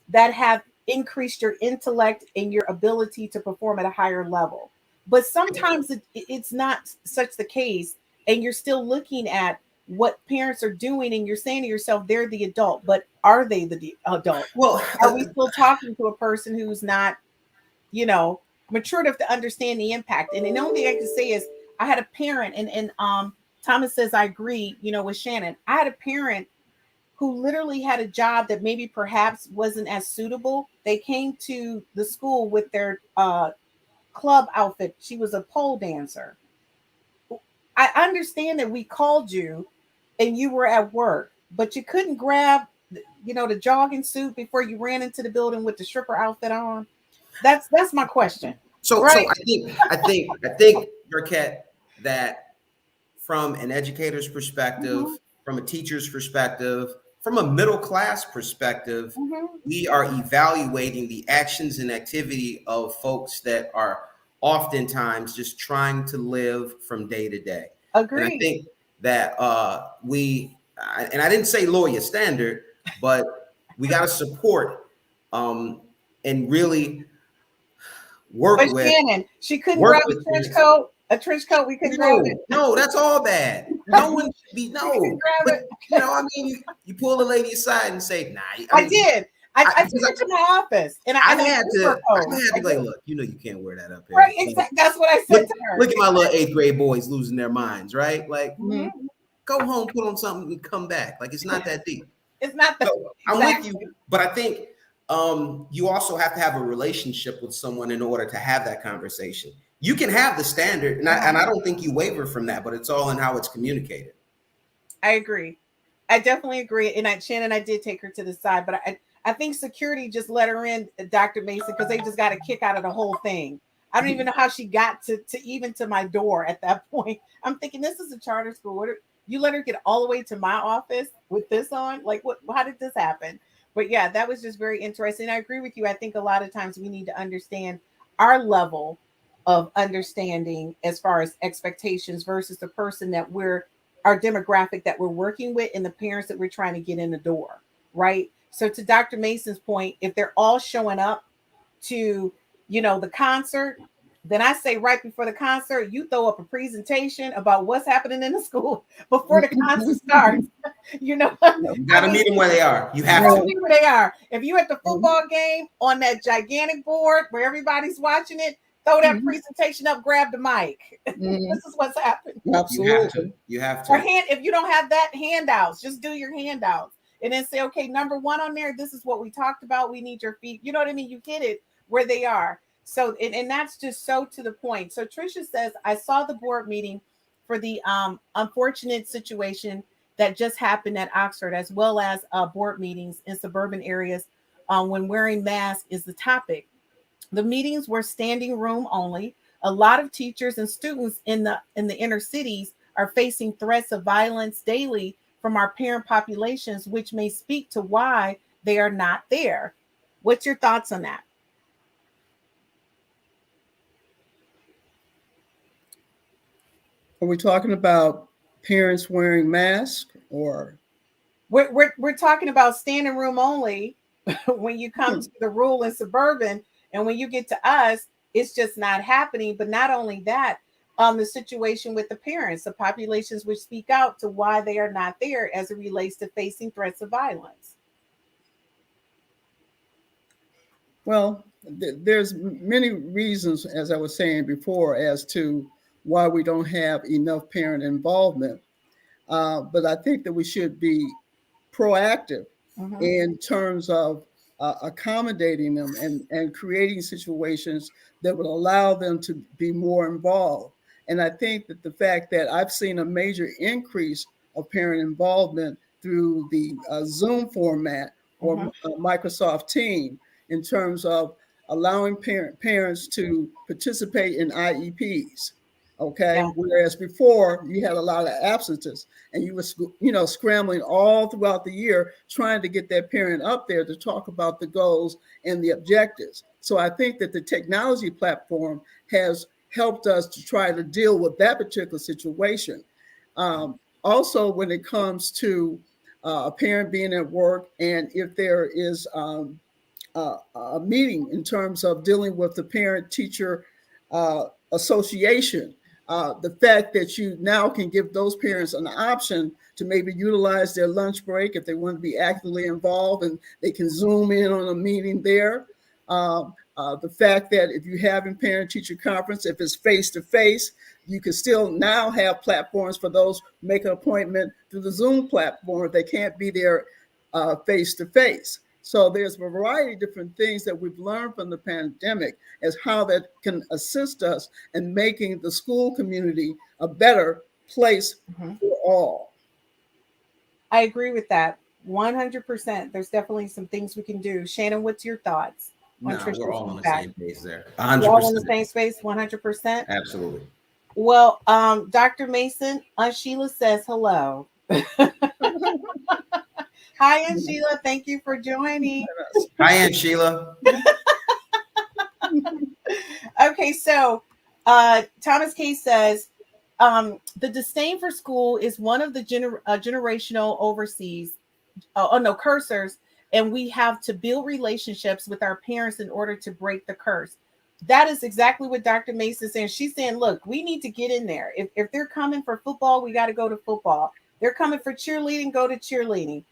B: that have increased your intellect and your ability to perform at a higher level. But sometimes it's not such the case, and you're still looking at what parents are doing, and you're saying to yourself, they're the adult, but are they the adult?
C: Well,
B: are we still talking to a person who's not, mature enough to understand the impact? And the only thing I can say is I had a parent, and Thomas says I agree, with Shannon. I had a parent who literally had a job that maybe perhaps wasn't as suitable. They came to the school with their club outfit. She was a pole dancer. I understand that we called you and you were at work, but you couldn't grab, the jogging suit before you ran into the building with the stripper outfit on. That's my question.
C: So,
B: right?
C: so I think, Burkett, that from an educator's perspective, from a teacher's perspective, from a middle class perspective, we are evaluating the actions and activity of folks that are oftentimes just trying to live from day to day.
B: Agreed.
C: And I think that and I didn't say lower your standard, but we got to support and really work
B: but
C: with.
B: Shannon, she couldn't grab a trench coat. A trench coat, we couldn't grab it.
C: No, that's all bad. No one should be
B: Grab it.
C: You pull the lady aside and say, "Nah."
B: I did. I took it to my office, and I
C: had to be like, "Look, you can't wear that up here."
B: Right, exactly. That's what I said to her.
C: Look at my little 8th grade boys losing their minds, right? Like, go home, put on something, and come back. Like, it's not that deep.
B: It's not that.
C: So, I'm with you, but I think you also have to have a relationship with someone in order to have that conversation. You can have the standard, and I don't think you waver from that, but it's all in how it's communicated.
B: I agree. I definitely agree. And Shannon, I did take her to the side, but I think security just let her in, Dr. Mason, because they just got a kick out of the whole thing. I don't even know how she got to even to my door at that point. I'm thinking, this is a charter school. You let her get all the way to my office with this on? Like, what? How did this happen? But yeah, that was just very interesting. I agree with you. I think a lot of times we need to understand our level of understanding as far as expectations versus the person that our demographic that we're working with and the parents that we're trying to get in the door, right? So to Dr. Mason's point, if they're all showing up to, the concert, then I say right before the concert, you throw up a presentation about what's happening in the school before the concert starts.
C: You got to meet them where they are. You have to.
B: Meet where they are. If you at the football game on that gigantic board where everybody's watching it, throw that presentation up, grab the mic. This is what's happening.
D: Absolutely.
C: You have to.
B: Or if you don't have that, handouts, just do your handouts and then say, okay, number one on there, this is what we talked about. We need your feet. You know what I mean? You hit it where they are. So, and that's just so to the point. So Tricia says, I saw the board meeting for the unfortunate situation that just happened at Oxford, as well as board meetings in suburban areas when wearing masks is the topic. The meetings were standing room only. A lot of teachers and students in the inner cities are facing threats of violence daily from our parent populations, which may speak to why they are not there. What's your thoughts on that?
D: Are we talking about parents wearing masks, or?
B: We're talking about standing room only when you come to the rule in suburban, and when you get to us, it's just not happening. But not only that, the situation with the parents, the populations which speak out to why they are not there as it relates to facing threats of violence.
D: Well, there's many reasons, as I was saying before, as to why we don't have enough parent involvement. But I think that we should be proactive in terms of accommodating them and creating situations that would allow them to be more involved. And I think that the fact that I've seen a major increase of parent involvement through the Zoom format or Microsoft Teams in terms of allowing parents to participate in IEPs. Okay. Yeah. Whereas before you had a lot of absences and you were, scrambling all throughout the year, trying to get that parent up there to talk about the goals and the objectives. So I think that the technology platform has helped us to try to deal with that particular situation. Also, when it comes to a parent being at work, and if there is a meeting in terms of dealing with the parent-teacher association, the fact that you now can give those parents an option to maybe utilize their lunch break if they want to be actively involved, and they can Zoom in on a meeting there. The fact that if you're having parent-teacher conference, if it's face-to-face, you can still now have platforms for those who make an appointment through the Zoom platform if they can't be there face-to-face. So there's a variety of different things that we've learned from the pandemic as how that can assist us in making the school community a better place for all.
B: I agree with that 100%. There's definitely some things we can do. Shannon, what's your thoughts?
C: No, we're all on the same page there. 100%.
B: We're all on the same space, 100%?
C: Absolutely.
B: Well, Dr. Mason, Sheila says hello. Hi, Aunt Sheila. Thank you for joining.
C: Hi, Aunt Sheila.
B: Okay, so Thomas K says, the disdain for school is one of the generational cursors, and we have to build relationships with our parents in order to break the curse. That is exactly what Dr. Mason is saying. She's saying, look, we need to get in there. If they're coming for football, we got to go to football. They're coming for cheerleading, go to cheerleading.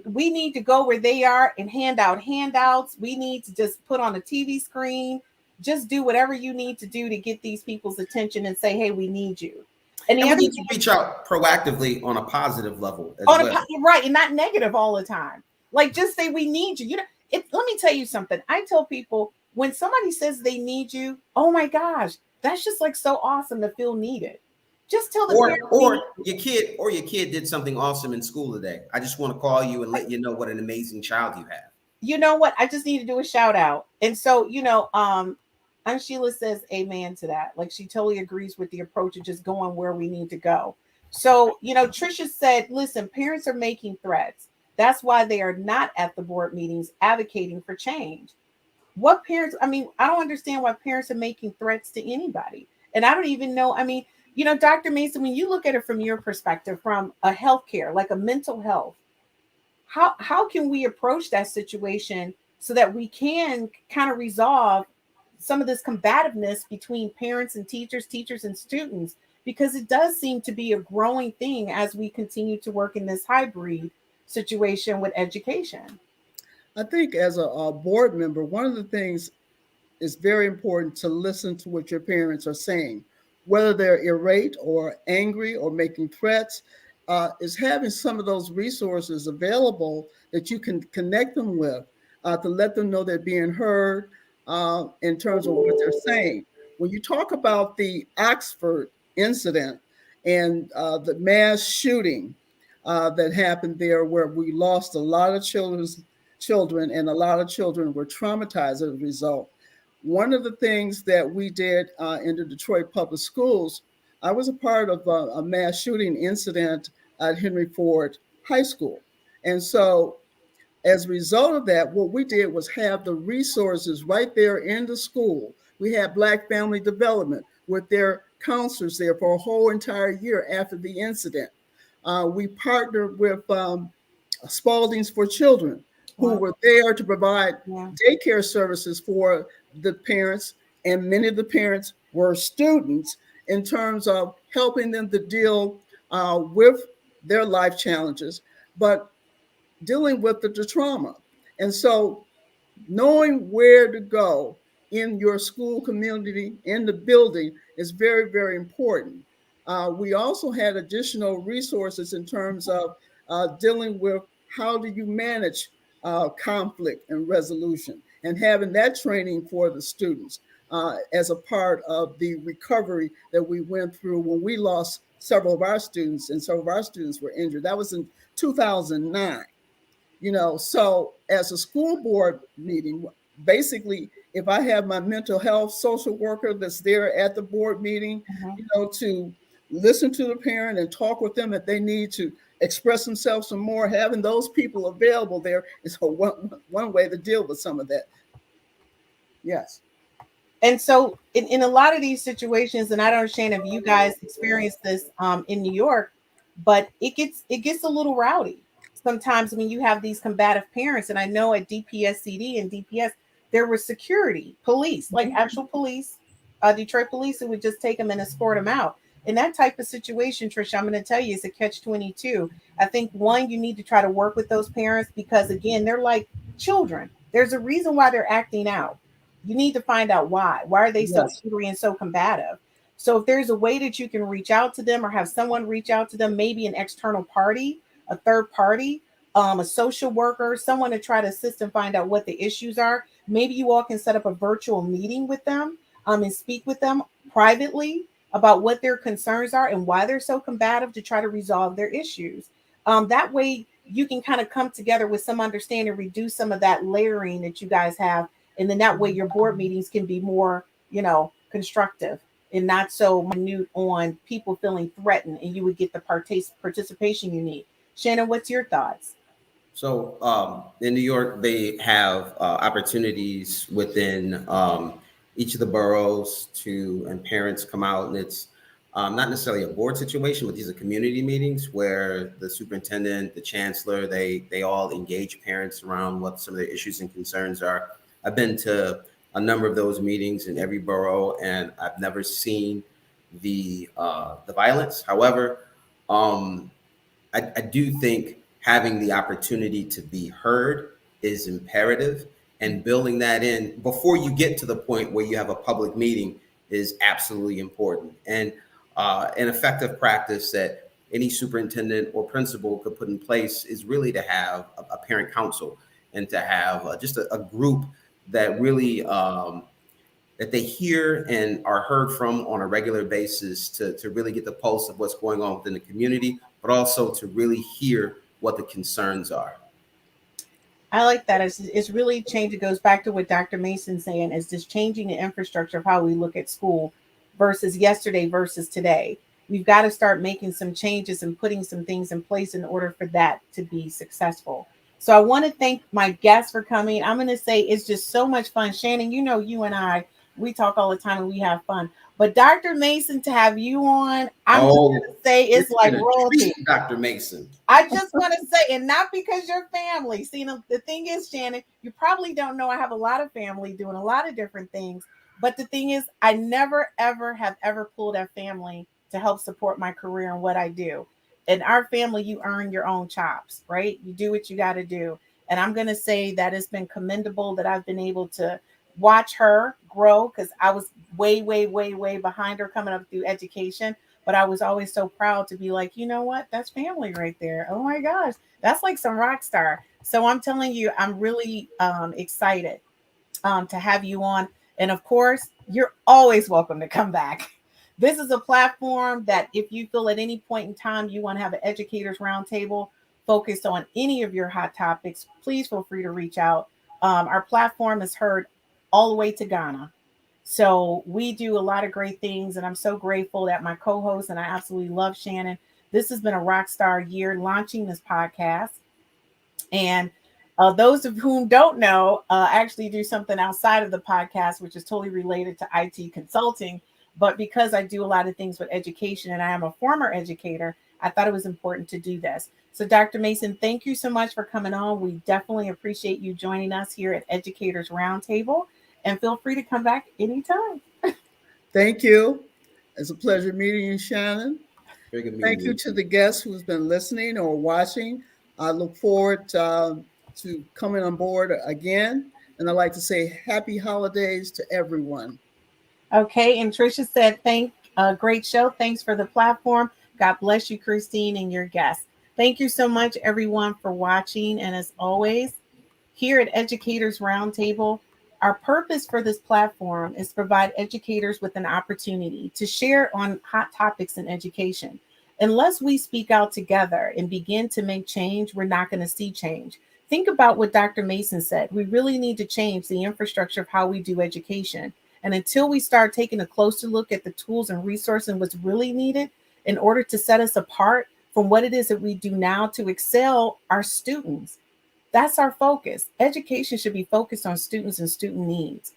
B: We need to go where they are and hand out handouts. We need to just put on a TV screen. Just do whatever you need to do to get these people's attention and say, hey, we need you.
C: And we need to reach out proactively on a positive level as well.
B: Right, and not negative all the time. Like, just say we need you. Let me tell you something. I tell people, when somebody says they need you, oh my gosh, that's just like so awesome to feel needed. Just tell the
C: or your kid did something awesome in school today. I just want to call you and let you know what an amazing child you have.
B: You know what? I just need to do a shout out. And so, Aunt Sheila says amen to that. Like, she totally agrees with the approach of just going where we need to go. So, Tricia said, listen, parents are making threats. That's why they are not at the board meetings advocating for change. what parents, I mean, I don't understand why parents are making threats to anybody. And I don't even know, I mean, Dr. Mason, when you look at it from your perspective, from a healthcare, like a mental health, how can we approach that situation so that we can kind of resolve some of this combativeness between parents and teachers and students, because it does seem to be a growing thing as we continue to work in this hybrid situation with education.
D: I think as a board member, one of the things is very important to listen to what your parents are saying, whether they're irate or angry or making threats. Is having some of those resources available that you can connect them with to let them know they're being heard in terms of what they're saying. When you talk about the Oxford incident and the mass shooting that happened there, where we lost a lot of children, and a lot of children were traumatized as a result. One of the things that we did in the Detroit Public Schools, I was a part of a mass shooting incident at Henry Ford High School. And so as a result of that, what we did was have the resources right there in the school. We had Black Family Development with their counselors there for a whole entire year after the incident. We partnered with Spaldings for Children, who were there to provide daycare services for the parents, and many of the parents were students, in terms of helping them to deal with their life challenges, but dealing with the trauma. And so knowing where to go in your school community, in the building, is very, very important. We also had additional resources in terms of dealing with how do you manage conflict and resolution, and having that training for the students as a part of the recovery that we went through when we lost several of our students, and several of our students were injured. That was in 2009. So as a school board meeting, basically, if I have my mental health social worker that's there at the board meeting, to listen to the parent and talk with them if they need to express themselves some more, having those people available there is one way to deal with some of that. Yes.
B: And so in a lot of these situations, and I don't understand if you guys experienced this in New York, but it gets a little rowdy sometimes when you have these combative parents. And I know at DPSCD and DPS, there was security, police, like actual police, Detroit police, who would just take them and escort them out. In that type of situation, Trisha, I'm going to tell you, it's a catch-22. I think, one, you need to try to work with those parents because, again, they're like children. There's a reason why they're acting out. You need to find out why. Why are they so angry and so combative? So if there's a way that you can reach out to them or have someone reach out to them, maybe an external party, a third party, a social worker, someone to try to assist and find out what the issues are. Maybe you all can set up a virtual meeting with them and speak with them privately about what their concerns are and why they're so combative to try to resolve their issues. That way you can kind of come together with some understanding, reduce some of that layering that you guys have. And then that way your board meetings can be more, constructive and not so minute on people feeling threatened, and you would get the participation you need. Shannon, what's your thoughts?
C: So in New York, they have opportunities within each of the boroughs and parents come out, and it's not necessarily a board situation, but these are community meetings where the superintendent, the chancellor, they all engage parents around what some of the issues and concerns are. I've been to a number of those meetings in every borough, and I've never seen the violence. However, I do think having the opportunity to be heard is imperative, and building that in before you get to the point where you have a public meeting is absolutely important. And an effective practice that any superintendent or principal could put in place is really to have a parent council, and to have just a group that really that they hear and are heard from on a regular basis, to really get the pulse of what's going on within the community, but also to really hear what the concerns are.
B: I like that. It's really changed. It goes back to what Dr. Mason's saying, is just changing the infrastructure of how we look at school versus yesterday versus today. We've got to start making some changes and putting some things in place in order for that to be successful. So I want to thank my guests for coming. I'm going to say it's just so much fun. Shannon, you know, you and I, we talk all the time and we have fun. But Dr. Mason, to have you on, I'm just going to say it's like royalty.
C: Dr. Mason.
B: I just want to say, and not because you're family. See, the thing is, Shannon, you probably don't know I have a lot of family doing a lot of different things. But the thing is, I never, ever have ever pulled a family to help support my career and what I do. In our family, you earn your own chops, right? You do what you got to do. And I'm going to say that it's been commendable that I've been able to watch her grow, because I was way, way, way, way behind her coming up through education. But I was always so proud to be like, you know what? That's family right there. Oh my gosh. That's like some rock star. So I'm telling you, I'm really excited to have you on. And of course, you're always welcome to come back. This is a platform that if you feel at any point in time you want to have an educators roundtable focused on any of your hot topics, please feel free to reach out. Our platform is heard all the way to Ghana. So we do a lot of great things, and I'm so grateful that my co-host, and I absolutely love Shannon. This has been a rock star year launching this podcast. And those of whom don't know, actually do something outside of the podcast, which is totally related to IT consulting. But because I do a lot of things with education and I am a former educator, I thought it was important to do this. So Dr. Mason, thank you so much for coming on. We definitely appreciate you joining us here at Educators Roundtable, and feel free to come back anytime.
D: Thank you. It's a pleasure meeting you, Shannon.
C: Very good meeting
D: Thank you to the guests who's been listening or watching. I look forward to coming on board again. And I'd like to say happy holidays to everyone.
B: Okay, and Tricia said, great show. Thanks for the platform. God bless you, Christine, and your guests. Thank you so much, everyone, for watching. And as always, here at Educators Roundtable, our purpose for this platform is to provide educators with an opportunity to share on hot topics in education. Unless we speak out together and begin to make change, we're not going to see change. Think about what Dr. Mason said. We really need to change the infrastructure of how we do education. And until we start taking a closer look at the tools and resources and what's really needed in order to set us apart from what it is that we do now to excel our students, that's our focus. Education should be focused on students and student needs.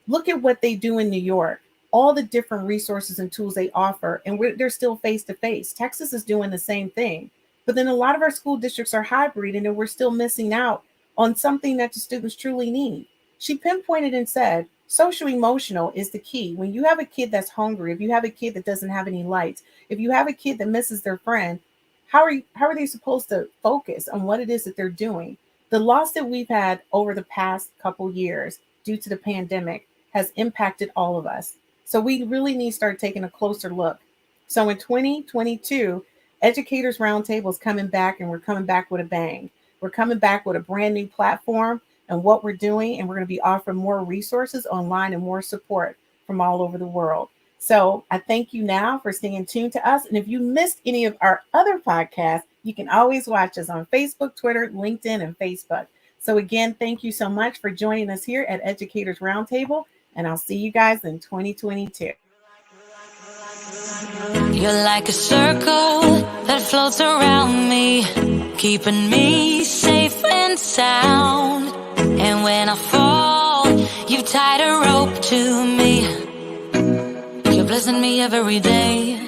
B: Look at what they do in New York, all the different resources and tools they offer, and they're still face-to-face. Texas is doing the same thing. But then a lot of our school districts are hybrid, and then we're still missing out on something that the students truly need. She pinpointed and said, social emotional is the key. When you have a kid that's hungry, if you have a kid that doesn't have any lights, if you have a kid that misses their friend, how are they supposed to focus on what it is that they're doing? The loss that we've had over the past couple years due to the pandemic has impacted all of us. So we really need to start taking a closer look. So in 2022, Educators Roundtable is coming back, and we're coming back with a bang. We're coming back with a brand new platform and what we're doing, and we're going to be offering more resources online and more support from all over the world. So I thank you now for staying tuned to us. And if you missed any of our other podcasts, you can always watch us on Facebook, Twitter, LinkedIn, and Facebook. So again, thank you so much for joining us here at Educators Roundtable, and I'll see you guys in 2022.
E: You're like a circle that floats around me, keeping me safe and sound. And when I fall, you tied a rope to me. You're blessing me every day.